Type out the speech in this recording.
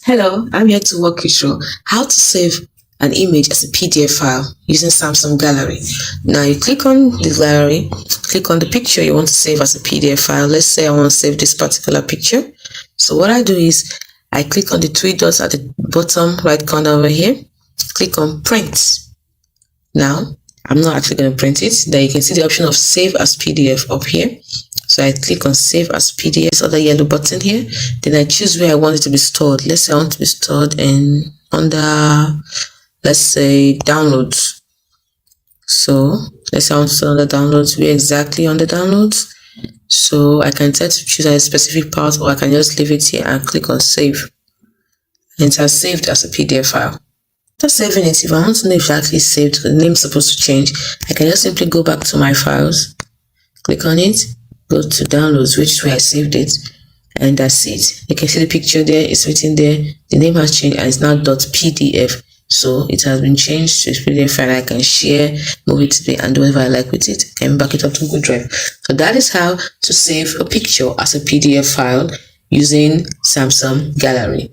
Hello, I'm here to walk you through how to save an image as a PDF file using Samsung Gallery. Now you click on the gallery, click on the picture you want to save as a PDF file. Let's say I want to save this particular picture. So what I do is I click on the three dots at the bottom right corner over here, click on print. Now I'm not actually going to print it. Then you can see the option of save as PDF up here. So I click on save as PDF, this other yellow button here. Then I choose where I want it to be stored. Let's say I want to be stored in under, let's say, downloads. So let's say I want to store under downloads. Where exactly on the downloads? So I can try to choose a specific part, or I can just leave it here and click on save. And it has saved as a PDF file. After saving it, if I want to know if it actually saved, the name is supposed to change, I can just simply go back to my files, click on it, go to downloads, which is where I saved it, and that's it. You can see the picture there, it's written there, the name has changed and it's now .pdf. So it has been changed to a PDF file. I can share, move it today, and do whatever I like with it. I can back it up to Google Drive. So that is how to save a picture as a PDF file using Samsung Gallery.